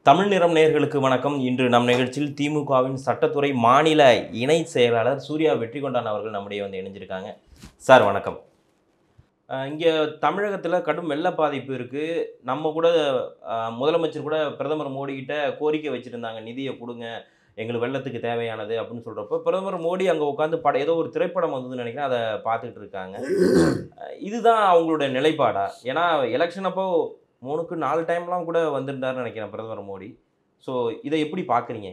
தமிழ் நிறம் நேயர்களுக்கு வணக்கம். இன்று நம் நிகழ்ச்சியில் திமுகவின் சட்டத்துறை மாநில இணை செயலாளர் சூர்யா வெற்றிகொண்டான் அவர்கள் நம்முடைய வந்து இணைஞ்சிருக்காங்க. சார் வணக்கம். இங்கே தமிழகத்தில் கடும் வெள்ள பாதிப்பு இருக்குது. நம்ம கூட முதலமைச்சர் கூட பிரதமர் மோடி கிட்ட கோரிக்கை வச்சுருந்தாங்க, நிதியை கொடுங்க எங்களுக்கு வெள்ளத்துக்கு தேவையானது அப்படின்னு சொல்கிறப்போ பிரதமர் மோடி அங்கே உட்காந்து ஏதோ ஒரு திரைப்படம் வந்ததுன்னு நினைக்கிறேன், அதை பார்த்துக்கிட்டு இருக்காங்க. இதுதான் அவங்களுடைய நிலைப்பாடா? ஏன்னா எலெக்ஷன் அப்போ 3க்கு 4 டைம்லாம் கூட வந்திருந்தாருன்னு நினைக்கிறேன் பிரதமர் மோடி. ஸோ இதை எப்படி பார்க்குறீங்க?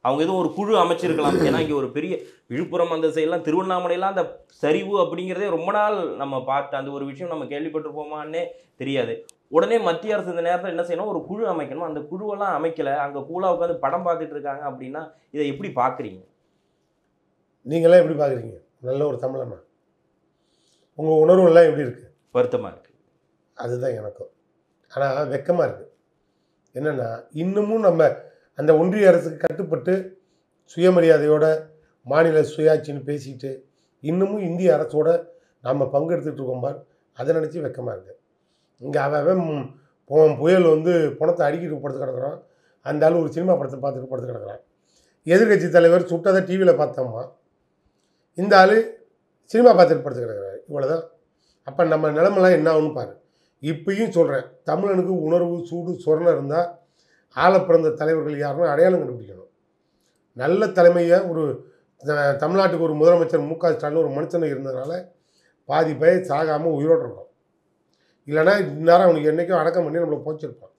அவங்க எதுவும் ஒரு குழு அமைச்சிருக்கலாம். ஏன்னா இங்கே ஒரு பெரிய விழுப்புரம் அந்த சைடெலாம் திருவண்ணாமலையெல்லாம் அந்த சரிவு அப்படிங்கிறதே ரொம்ப நாள் நம்ம பார்த்து அந்த ஒரு விஷயம் நம்ம கேள்விப்பட்டிருப்போமான்னே தெரியாது. உடனே மத்திய அரசு இந்த நேரத்தில் என்ன செய்யணும், ஒரு குழு அமைக்கணும். அந்த குழுவெல்லாம் அமைக்கலை, அங்கே கூலாக உட்காந்து படம் பார்த்துட்டு இருக்காங்க. அப்படின்னா இதை எப்படி பார்க்குறீங்க? நீங்களாம் எப்படி பார்க்குறீங்க? நல்ல ஒரு தமிழனா உங்கள் உணர்வுலாம் எப்படி இருக்குது? வருத்தமாக இருக்குது. அதுதான் எனக்கும். ஆனால் வெக்கமாக இருக்குது. என்னென்னா இன்னமும் நம்ம அந்த ஒன்றிய அரசுக்கு கட்டுப்பட்டு சுயமரியாதையோட மாநில சுயாட்சின்னு பேசிக்கிட்டு இன்னமும் இந்திய அரசோட நாம் பங்கெடுத்துகிட்டு இருக்கோம் பார், அதை நினச்சி வெக்கமாக இருக்குது. இங்கே அவன் புயல் வந்து பணத்தை அடிக்கிட்டு படுத்து கிடக்குறான். அந்த ஆள் ஒரு சினிமா படத்தை பார்த்துட்டு படுத்து கிடக்குறான். எதிர்கட்சி தலைவர் சுட்டதை டிவியில் பார்த்தோம்மா, இந்த ஆள் சினிமா பார்த்துட்டு படுத்து கிடக்குறாரு. இவ்வளோதான். அப்போ நம்ம நிலமெல்லாம் என்ன ஆகுன்னு பாரு. இப்பயும் சொல்கிறேன், தமிழனுக்கு உணர்வு சூடு சொரணம் இருந்தால் ஆள பிறந்த தலைவர்கள் யாருன்னு அடையாளம் கண்டுபிடிக்கணும். நல்ல தலைமையை ஒரு தமிழ்நாட்டுக்கு ஒரு முதலமைச்சர் மு க ஸ்டாலின் ஒரு மனுஷனை இருந்ததுனால பாதி பேர் சாகாமல் உயிரோடு இருக்கோம். இல்லைனா இந்நேரம் அவனுக்கு என்றைக்கும் அடக்கம் பண்ணி நம்மளை போச்சிருப்பான்.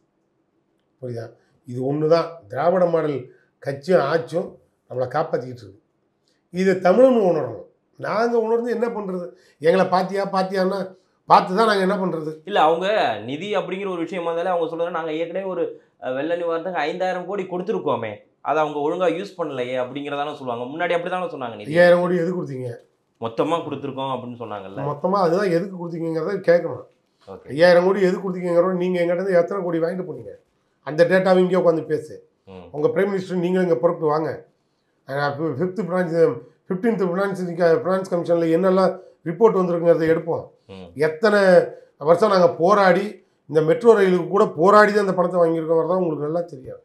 புரியுதா? இது ஒன்று தான் திராவிட மாடல் கட்சியும் ஆட்சியும் நம்மளை காப்பாற்றிக்கிட்டு இருக்குது. இது தமிழன்னு உணரணும். நாங்கள் உணர்ந்து என்ன பண்ணுறது? எங்களை பாத்தியான்னா பார்த்து தான் நாங்கள் என்ன பண்ணுறது? இல்லை, அவங்க நிதி அப்படிங்கிற ஒரு விஷயம் வந்தாலே அவங்க சொல்கிறாங்க, நாங்கள் ஏற்கனவே ஒரு வெள்ள நிவாரணத்துக்கு 5000 கோடி கொடுத்துருக்கோமே, அதை அவங்க ஒழுங்காக யூஸ் பண்ணலையே அப்படிங்கிறதான சொல்லுவாங்க. முன்னாடி அப்படி தானே சொன்னாங்க. 5000 கோடி எது கொடுத்தீங்க? மொத்தமாக கொடுத்துருக்கோம் அப்படின்னு சொன்னாங்கல்ல. மொத்தமாக அதுதான் எதுக்கு கொடுத்தீங்கிறத கேட்கணும். ஓகே, 5000 கோடி எதுக்கு கொடுத்தீங்கிறோம். நீங்கள் எங்கிட்ட எத்தனை கோடி வாங்கிட்டு போனீங்க? அந்த டேட்டாவை இங்கே உட்காந்து பேசு. உங்கள் பிரைம் மினிஸ்டர் நீங்களும் இங்கே பொறுப்பு வாங்க. 15th ஃபினான்ஸ் கமிஷனில் என்னெல்லாம் ரிப்போர்ட் வந்திருக்குங்கிறத எடுப்போம். எத்தனை வருஷம் நாங்கள் போராடி இந்த மெட்ரோ ரயிலுக்கு கூட போராடி தான் அந்த பணத்தை வாங்கியிருக்கோங்கிறது தான் உங்களுக்கு நல்லா தெரியும்.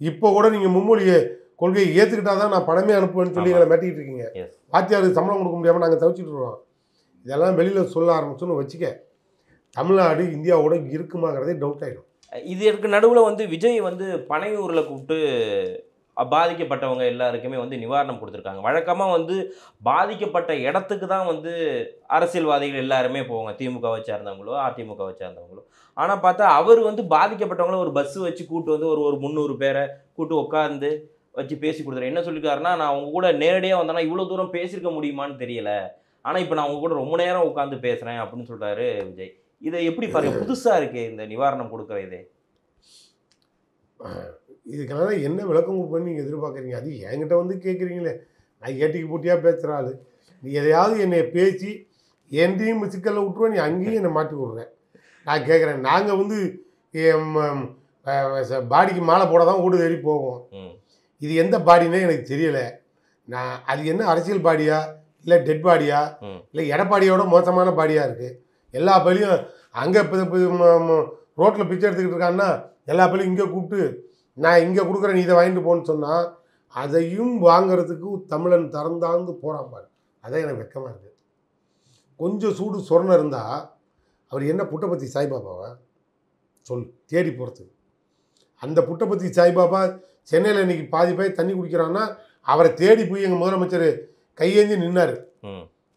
இப்போ கூட நீங்கள் மும்மொழியை கொள்கையை ஏற்றுக்கிட்டா தான் நான் பணமே அனுப்புவேன்னு சொல்லி எங்களை மாட்டிக்கிட்டு இருக்கீங்க. வாத்தியாருக்கு சம்பளம் கொடுக்க முடியாமல் நாங்கள் தவிச்சிட்டு இருக்கோம். இதெல்லாம் வெளியில் சொல்ல ஆரம்பிச்சோன்னு வச்சுக்க, தமிழ்நாடு இந்தியாவோட இருக்குமாங்கிறதே டவுட் ஆகிடும். இதற்கு நடுவில் வந்து விஜய் வந்து பனையூரில் கூப்பிட்டு பாதிக்கப்பட்டவங்க எல்லாருக்குமே வந்து நிவாரணம் கொடுத்துருக்காங்க. வழக்கமாக வந்து பாதிக்கப்பட்ட இடத்துக்கு தான் வந்து அரசியல்வாதிகள் எல்லாருமே போவாங்க, திமுகவை சேர்ந்தவங்களோ அதிமுகவை சேர்ந்தவங்களோ. ஆனால் பார்த்தா அவர் வந்து பாதிக்கப்பட்டவங்கள ஒரு பஸ்ஸு வச்சு கூப்பிட்டு வந்து ஒரு 300 பேரை கூப்பிட்டு உட்காந்து வச்சு பேசி கொடுத்துரு. என்ன சொல்லியிருக்காருன்னா, நான் அவங்க கூட நேரடியாக வந்தேன்னா இவ்வளோ தூரம் பேசியிருக்க முடியுமான்னு தெரியல, ஆனால் இப்போ நான் அவங்க கூட ரொம்ப நேரம் உட்காந்து பேசுகிறேன் அப்படின்னு சொல்கிறாரு விஜய். இதை எப்படி பாருங்க, புதுசாக இருக்குது இந்த நிவாரணம் கொடுக்குற இதே. இதுக்கெல்லாம் என்ன விளக்கம் கொடுப்பேன்னு நீங்கள் எதிர்பார்க்குறீங்க? அது என்கிட்ட வந்து கேட்குறீங்களே, நான் ஏட்டிக்கு போட்டியாக பேசுகிற ஆள். நீ எதையாவது என்னை பேசி என்டையும் சிக்கலில் விட்டுருவேன், நீ அங்கேயும் என்னை மாட்டி விட்றேன். நான் கேட்குறேன், நாங்கள் வந்து பாடிக்கு மாலை போட தான் ஓடு தேடி போவோம். இது எந்த பாடினே எனக்கு தெரியலை. நான் அது என்ன அரசியல் பாடியா இல்லை டெட் பாடியா இல்லை எடப்பாடியோட மோசமான பாடியாக இருக்குது. எல்லா பள்ளியும் அங்கே ரோட்டில் பிச்சை எடுத்துக்கிட்டு இருக்கான்னா எல்லா பள்ளியும் இங்கே கூப்பிட்டு நான் இங்கே கொடுக்குறேன், நீ இதை வாங்கிட்டு போன்னு சொன்னால் அதையும் வாங்கிறதுக்கு தமிழன் திறந்தாந்து போகிறான் பாரு. அதான் எனக்கு வெக்கமாக இருக்குது. கொஞ்சம் சூடு சொரணம் இருந்தால் அவர் என்ன புட்டபர்த்தி சாய்பாபாவா சொல் தேடி போகிறதுக்கு? அந்த புட்டபர்த்தி சாய்பாபா சென்னையில் இன்றைக்கி பாதி பேர் தண்ணி குடிக்கிறான்னா அவரை தேடி போய் எங்கள் முதலமைச்சர் கையேந்தி நின்னார்.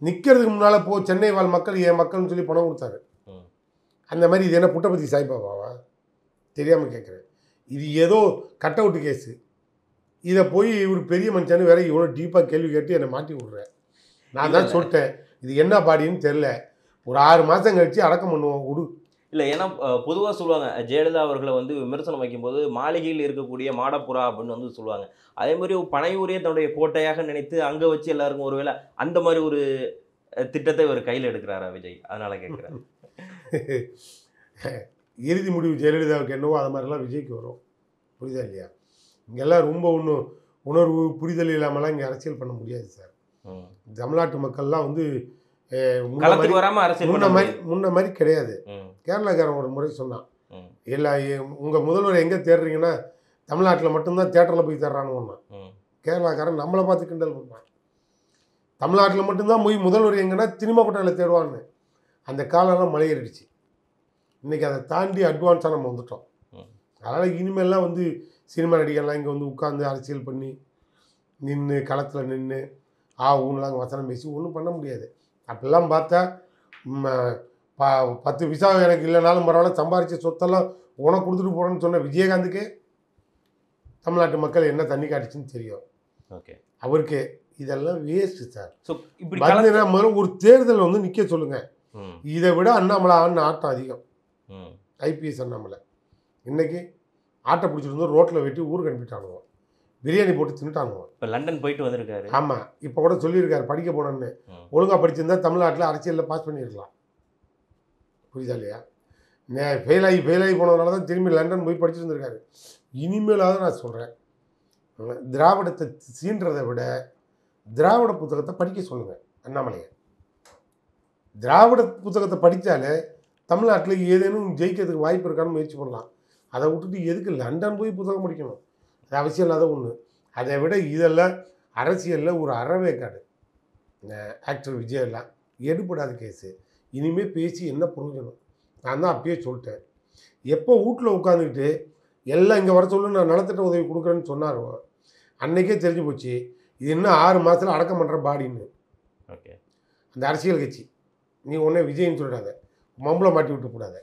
நிற்கிறதுக்கு முன்னால் சென்னை வாழ் மக்கள் என் மக்கள்னு சொல்லி பணம் கொடுத்தாரு. அந்த மாதிரி இது என்ன புட்டபர்த்தி சாய்பாபாவா? தெரியாமல் கேட்குறேன். இது ஏதோ கட் அவுட்டு கேஸு. இதை போய் இவர் பெரிய மனுஷன்னு வேற இவ்வளோ டீப்பாக கேள்வி கேட்டு என்னை மாட்டி விட்றேன். நான் தான் சொல்லிட்டேன், இது என்ன பாடின்னு தெரில, ஒரு 6 மாதம் கழித்து அடக்கம் பண்ணுவோம் விடு. இல்லை, ஏன்னா பொதுவாக சொல்லுவாங்க, ஜெயலலிதா அவர்களை வந்து விமர்சனம் வைக்கும்போது மாளிகையில் இருக்கக்கூடிய மாடப்புறா அப்படின்னு வந்து சொல்லுவாங்க. அதே மாதிரி பனையூரே தன்னுடைய கோட்டையாக நினைத்து அங்கே வச்சு எல்லாருக்கும் ஒருவேளை அந்த மாதிரி ஒரு திட்டத்தை ஒரு கையில் எடுக்கிறாரா விஜய்? அதனால் கேட்குறேன். இறுதி முடிவு ஜெயலலிதாவுக்கு என்னவோ அது மாதிரிலாம் விஜய்க்கு வரும். புரியுதா இல்லையா? இங்கெல்லாம் ரொம்ப உணர்வு புரிதல் இல்லாமலாம் இங்கே அரசியல் பண்ண முடியாது சார். தமிழ்நாட்டு மக்கள்லாம் வந்து முன்ன மாதிரி கிடையாது. கேரளாக்காரன் ஒரு முறை சொன்னான், எல்லா உங்கள் முதல்வர் எங்கே தேடுறீங்கன்னா தமிழ்நாட்டில் மட்டும்தான் தேட்டரில் போய் தேடுறானுன்னா கேரளாக்காரன் நம்மளை பார்த்து கிண்டல் பண்ணுறான். தமிழ்நாட்டில் மட்டும்தான் போய் முதல்வர் எங்கன்னா சினிமா கொட்டாயில் தேடுவான்னு. அந்த காலம்லாம் மலையேறிடுச்சு. இன்றைக்கி அதை தாண்டி அட்வான்ஸாக நம்ம வந்துட்டோம். அதனால் இனிமேல்லாம் வந்து சினிமா நடிகர்லாம் இங்கே வந்து உட்காந்து அரசியல் பண்ணி நின்று களத்தில் நின்று ஊன்லாம் வசனம் பேசி ஒன்றும் பண்ண முடியாது. அப்படிலாம் பார்த்தா 10 பைசா எனக்கு இல்லைனாலும் பரவாயில்ல, சம்பாரித்த சொத்தெல்லாம் உனக்கு கொடுத்துட்டு போகிறேன்னு சொன்ன விஜயகாந்துக்கே தமிழ்நாட்டு மக்கள் என்ன தண்ணி காட்டுச்சுன்னு தெரியும். ஓகே, அவருக்கு இதெல்லாம் வேஸ்ட்டு சார். ஸோ இப்படி பார்த்தீங்கன்னா முதல்ல ஒரு தேர்தல் வந்து நிற்க சொல்லுங்கள். இதை விட அண்ணாமலை ஆட்டம் அதிகம். ஐபிஎஸ் அண்ணாமலை இன்னைக்கு ஆட்டை பிடிச்சிட்டு ரோட்டில் வெட்டி ஊருக்கு அனுப்பிட்டானுவோம், பிரியாணி போட்டு தின்னுட்டானுவோம். இப்போ லண்டன் போயிட்டு வந்திருக்காரு. ஆமாம், இப்போ கூட சொல்லியிருக்காரு படிக்க போனோன்னு. ஒழுங்காக படிச்சிருந்தா தமிழ்நாட்டில் அரசியலில் பாஸ் பண்ணியிருக்கலாம். புரியுதா இல்லையா? ஃபெயிலாகி போனதுனால தான் திரும்பி லண்டன் போய் படிச்சுட்டு இருந்திருக்காரு. இனிமேலாவது நான் சொல்கிறேன், திராவிடத்தை சீன்றதை விட திராவிட புத்தகத்தை படிக்க சொல்லுங்கள் அண்ணாமலையை. திராவிட புத்தகத்தை படித்தாலே தமிழ்நாட்டில் ஏதேனும் ஜெயிக்கிறதுக்கு வாய்ப்பு இருக்கான்னு முயற்சி பண்ணலாம். அதை விட்டுட்டு எதுக்கு லண்டன் போய் புத்தகம் படிக்கணும்? அது அவசியம் இல்லாத ஒன்று. அதை விட இதெல்லாம் அரசியலில் ஒரு அறவேக்காடு. Actor விஜயெல்லாம் எடுபடாத case. இனிமேல் பேசி என்ன பிரயோஜனம்? நான் தான் அப்பயே சொல்லிட்டேன். எப்போ வீட்டில் உட்காந்துக்கிட்டு எல்லாம் இங்கே வர சொல்லு நான் நலத்திட்ட உதவி கொடுக்குறேன்னு சொன்னாரோ அன்றைக்கே தெரிஞ்சு போச்சு இது இன்னும் 6 மாதத்தில் அடக்கம் பண்ணுற பாடின்னு. ஓகே, அந்த அரசியல் கட்சி நீ ஒன்றே விஜய்ன்னு சொல்லிடாத, மம்பளை மாட்டி விட்டு கூடாது.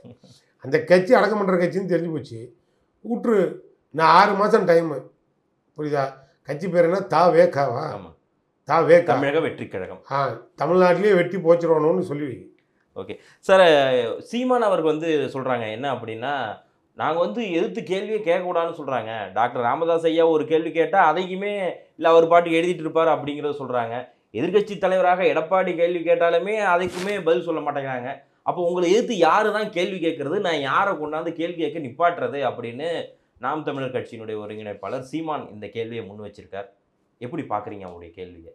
அந்த கட்சி அடக்கம் பண்ணுற கட்சின்னு தெரிஞ்சு போச்சு. விட்டுரு, நான் 6 மாதம் டைமு. புரியுதா? கட்சி பேர் என்ன? தாவேகாவா? தாவேகா, தமிழக வெற்றி கழகம். தமிழ்நாட்டிலேயே வெட்டி போச்சிடணும்னு சொல்லி வை. ஓகே சார், சீமான் அவருக்கு வந்து சொல்கிறாங்க என்ன அப்படின்னா, நாங்கள் வந்து எதிர்த்து கேள்வியே கேட்கக்கூடாதுன்னு சொல்கிறாங்க. டாக்டர் ராமதாஸ் ஐயா ஒரு கேள்வி கேட்டால் அதைக்குமே இல்லை அவர் பாட்டுக்கு எழுதிட்டு இருப்பார் அப்படிங்கிறத சொல்கிறாங்க. எதிர்க்கட்சி தலைவராக எடப்பாடி கேள்வி கேட்டாலுமே அதைக்குமே பதில் சொல்ல மாட்டேங்கிறாங்க. அப்போ உங்களை எதிர்த்து யாரு தான் கேள்வி கேட்கறது, நான் யாரை கொண்டாந்து கேள்வி கேட்க நிப்பாட்டுறது அப்படின்னு நாம் தமிழர் கட்சியினுடைய ஒருங்கிணைப்பாளர் சீமான் இந்த கேள்வியை முன் வச்சிருக்கார். எப்படி பார்க்குறீங்க அவருடைய கேள்வியை?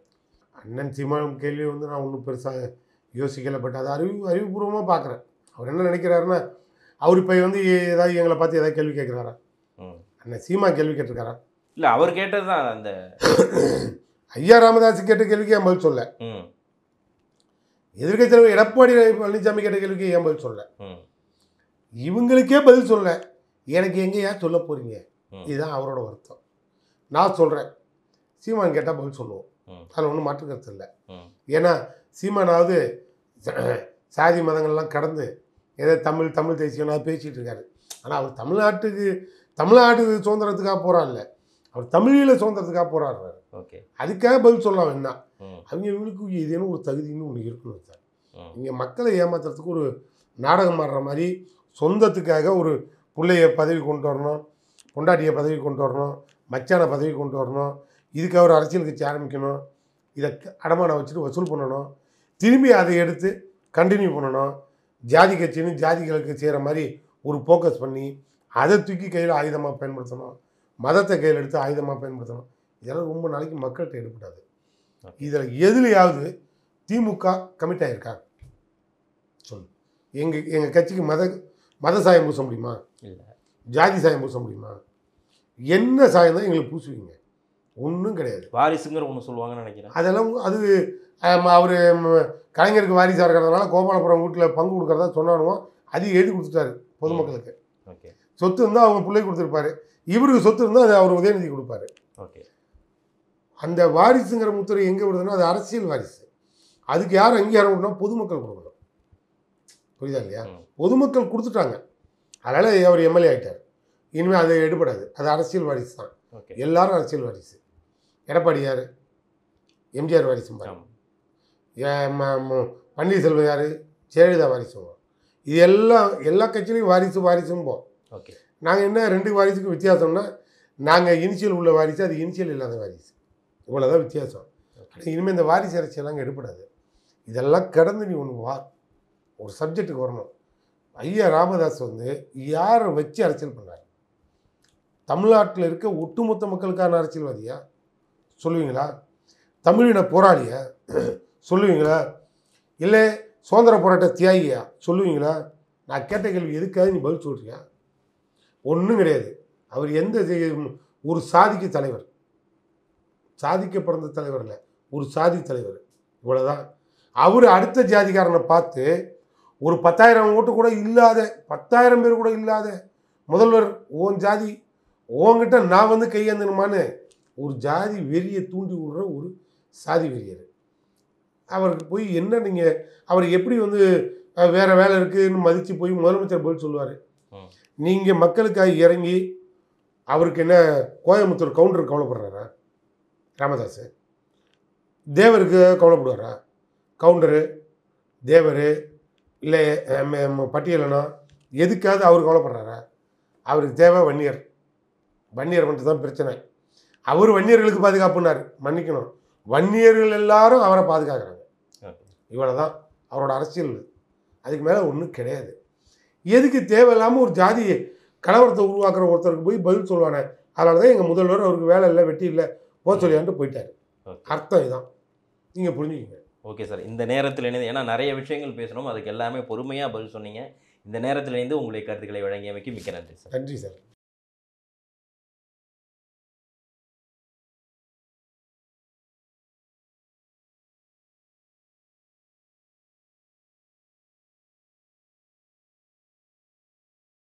அண்ணன் சீமான் கேள்வி வந்து நான் ஒன்றும் பெருசாக யோசிக்கலை. பட் அதை அறிவுபூர்வமாக பார்க்குறேன். அவர் என்ன நினைக்கிறாருன்னா, அவர் இப்போ வந்து ஏதாவது எங்களை பார்த்து ஏதாவது கேள்வி கேட்குறாரா? அண்ணன் சீமா கேள்வி கேட்டிருக்காரா? இல்லை, அவர் கேட்டது தான் அந்த ஐயா ராமதாஸ் கேட்ட கேள்விக்கு ஏன் பதில் சொல்ல? எதிர்க்கட்சி தலைவர் எடப்பாடி பழனிசாமி கேட்ட கேள்விக்கு ஏன் பதில் சொல்ல? இவங்களுக்கே பதில் சொல்ல, எனக்கு எங்கேயா சொல்ல போகிறீங்க? இதுதான் அவரோட வருத்தம். நான் சொல்கிறேன், சீமான் கேட்டால் பதில் சொல்லுவோம், அதில் ஒன்றும் மாற்று கருத்து இல்லை. ஏன்னா சீமானாவது சாதி மதங்கள்லாம் கடந்து ஏதோ தமிழ் தேசியம் பேசிகிட்டு இருக்காரு. ஆனால் அவர் தமிழ்நாட்டு சுதந்திரத்துக்காக போகிறார்ல, அவர் தமிழில் சுதந்திரத்துக்காக போராடுறாரு. ஓகே, அதுக்காக பதில் சொல்லலாம். என்ன அவங்க இவங்களுக்கு ஏதேனும் ஒரு தகுதின்னு ஒன்று இருக்கணும் சார். இங்கே மக்களை ஏமாத்துறதுக்கு ஒரு நாடகம் ஆடுற மாதிரி சொந்தத்துக்காக ஒரு பிள்ளைய பதவி கொண்டு வரணும், பொண்டாட்டியை பதவி கொண்டு வரணும், மச்சான பதவி கொண்டு வரணும், இதுக்காக ஒரு அரசியல் கட்சி ஆரம்பிக்கணும், இதை அடமானம் வச்சுட்டு வசூல் பண்ணணும், திரும்பி அதை எடுத்து கண்டினியூ பண்ணணும், ஜாதி கட்சின்னு ஜாதிகளுக்கு செய்கிற மாதிரி ஒரு ஃபோக்கஸ் பண்ணி அதை தூக்கி கையில் ஆயுதமாக பயன்படுத்தணும், மதத்தை கையில் எடுத்து ஆயுதமாக பயன்படுத்தணும். இதெல்லாம் ரொம்ப நாளைக்கு மக்கள்கிட்ட எடுப்படாது. இதில் எதுலையாவது திமுக கமிட் ஆகிருக்கா சொல்லு. எங்கள் கட்சிக்கு மத சாயம் பூச முடியுமா? இல்லை. ஜாதி சாயம் பூச முடியுமா? என்ன சாயம் தான் எங்களுக்கு பூசுவீங்க? ஒன்றும் கிடையாது. வாரிசுங்கிற ஒன்று சொல்லுவாங்கன்னு நினைக்கிறேன். அதெல்லாம் அது அவர் கலைஞருக்கு வாரிசாக இருக்கிறதுனால கோபாலபுரம் வீட்டில் பங்கு கொடுக்குறதா சொன்னானுவோம். அது எழுதி கொடுத்துட்டாரு பொதுமக்களுக்கு. ஓகே, சொத்து இருந்தால் அவங்க பிள்ளை கொடுத்துருப்பாரு, இவருக்கு சொத்து இருந்தால் அது அவர் உதயநிதி கொடுப்பாரு. ஓகே, அந்த வாரிசுங்கிற முத்திரை எங்கே விடுதுன்னா அது அரசியல் வாரிசு. அதுக்கு யார் அங்கீகாரம் கொடுக்கணும்? பொதுமக்கள் கொடுக்கணும். புரியுதா இல்லையா? பொதுமக்கள் கொடுத்துட்டாங்க, அதனால் அவர் எம்எல்ஏ ஆகிட்டார். இனிமேல் அது எடுபடாது. அது அரசியல் வாரிசு தான். எல்லாரும் அரசியல் வாரிசு. எடப்பாடி யார்? எம்ஜிஆர் வாரிசும் பாரு. பன்னீர்செல்வம் யார்? ஜெயலலிதா வாரிசும். இது எல்லா கட்சியிலையும் வாரிசும் போ. ஓகே, நாங்கள் என்ன 2 வாரிசுக்கு வித்தியாசம்னா, நாங்கள் இனிஷியல் உள்ள வாரிசு, அது இனிஷியல் இல்லாத வாரிசு. இவ்வளோதான் வித்தியாசம். இனிமேல் இந்த வாரிசு அரசியெல்லாம் எடுப்படாது. இதெல்லாம் கடந்து நீ ஒன்று வா, ஒரு சப்ஜெக்டுக்கு வரணும். ஐயா ராமதாஸ் வந்து யாரை வச்சு அரசியல் பண்ணுறாரு? தமிழ்நாட்டில் இருக்க ஒட்டுமொத்த மக்களுக்கான அரசியல்வாதியா சொல்லுவீங்களா? தமிழின போராளியா சொல்லுவீங்களா? இல்லை சுதந்திர போராட்ட தியாகியா சொல்லுவீங்களா? நான் கேட்ட கேள்வி எதுக்காக நீ பதில் சொல்கிறியா? ஒன்றும் கிடையாது. அவர் ஒரு சாதிக்கு தலைவர், சாதிக்க பிறந்த தலைவர் இல்லை, ஒரு சாதி தலைவர். இவ்வளோதான். அவர் அடுத்த ஜாதிக்காரனை பார்த்து ஒரு 10,000 ஓட்டு கூட இல்லாத, 10,000 பேர் கூட இல்லாத முதல்வர் ஓன் ஜாதி ஓங்கிட்ட நான் வந்து கையேந்தணுமான்னு ஒரு ஜாதி வெறியை தூண்டி விடுற ஒரு சாதி வெறியர். அவருக்கு போய் என்ன நீங்கள் அவர் எப்படி வந்து வேறு வேலை இருக்குதுன்னு மதித்து போய் முதலமைச்சர் பதில் சொல்லுவார்? நீங்கள் மக்களுக்காக இறங்கி அவருக்கு என்ன கோயம்புத்தூர் கவுண்டருக்கு கவலைப்படுறாரா? ராமதாஸ் தேவருக்கு கவலைப்படுவாரா? கவுண்டரு தேவர் இல்லை பட்டியலனா எதுக்காவது அவர் கவலைப்படுறாரா? அவருக்கு தேவை வன்னியர். வன்னியர் மட்டும் தான் பிரச்சனை. அவர் வன்னியர்களுக்கு பாதுகாப்புனார், மன்னிக்கணும், வன்னியர்கள் எல்லாரும் அவரை பாதுகாக்கிறாங்க. இவ்வளோ தான் அவரோட அரசியல். அதுக்கு மேலே ஒன்றும் கிடையாது. எதுக்கு தேவையில்லாமல் ஒரு ஜாதி கலவரத்தை உருவாக்குற ஒருத்தருக்கு போய் பதில் சொல்லுவானே? அதனால தான் எங்கள் முதல்வர் அவருக்கு வேலை இல்லை, வெட்டி இல்லை, போக சொல்லியான்ட்டு போயிட்டார். அர்த்தம் இதுதான், நீங்கள் புரிஞ்சுக்கிங்க. ஓகே சார், இந்த நேரத்தில் இணைந்து ஏன்னா நிறைய விஷயங்கள் பேசணும், அதுக்கு எல்லாமே பொறுமையாக பதில் சொன்னீங்க. இந்த நேரத்தில் இணைந்து உங்களுடைய கருத்துக்களை வழங்கியமைக்கு மிக்க நன்றி சார். நன்றி சார்.